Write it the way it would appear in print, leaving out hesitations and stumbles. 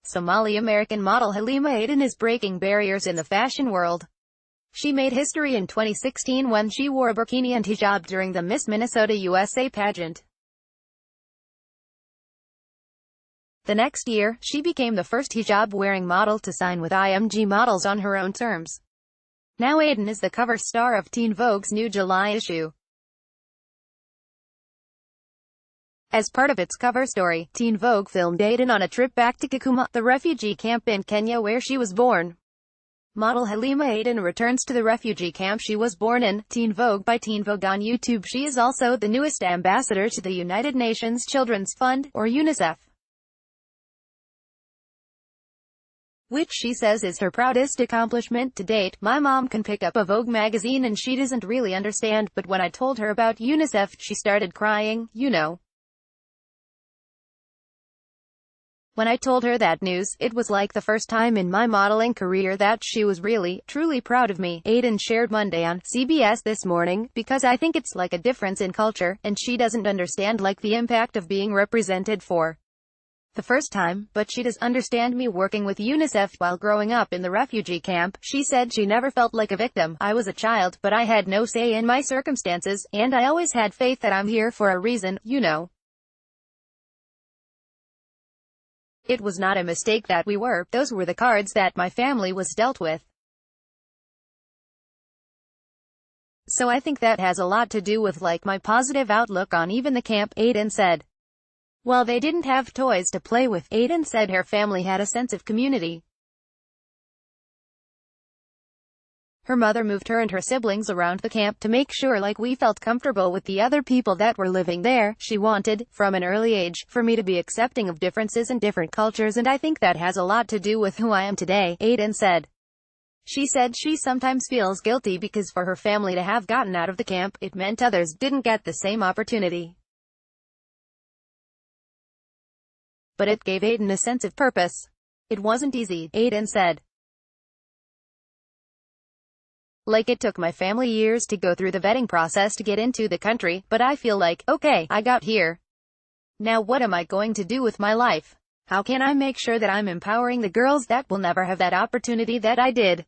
Somali-American model Halima Aden is breaking barriers in the fashion world. She made history in 2016 when she wore a burkini and hijab during the Miss Minnesota USA pageant. The next year, she became the first hijab-wearing model to sign with IMG Models on her own terms. Now Aden is the cover star of Teen Vogue's new July issue. As part of its cover story, Teen Vogue filmed Aden on a trip back to Kakuma, the refugee camp in Kenya where she was born. Model Halima Aden returns to the refugee camp she was born in. Teen Vogue by Teen Vogue on YouTube. She is also the newest ambassador to the United Nations Children's Fund, or UNICEF, which she says is her proudest accomplishment to date. My mom can pick up a Vogue magazine and she doesn't really understand, but when I told her about UNICEF, she started crying, you know. When I told her that news, it was like the first time in my modeling career that she was really, truly proud of me, Aden shared Monday on CBS This Morning, because I think it's like a difference in culture, and she doesn't understand like the impact of being represented for the first time, but she does understand me working with UNICEF while growing up in the refugee camp. She said she never felt like a victim. I was a child, but I had no say in my circumstances, and I always had faith that I'm here for a reason, you know. It was not a mistake that we were. Those were the cards that my family was dealt with. So I think that has a lot to do with like my positive outlook on even the camp, Aden said. Well, they didn't have toys to play with. Aden said her family had a sense of community. Her mother moved her and her siblings around the camp to make sure like we felt comfortable with the other people that were living there. She wanted, from an early age, for me to be accepting of differences and different cultures, and I think that has a lot to do with who I am today, Aden said. She said she sometimes feels guilty because for her family to have gotten out of the camp, it meant others didn't get the same opportunity. But it gave Aden a sense of purpose. It wasn't easy, Aden said. Like it took my family years to go through the vetting process to get into the country, but I feel like, okay, I got here. Now what am I going to do with my life? How can I make sure that I'm empowering the girls that will never have that opportunity that I did?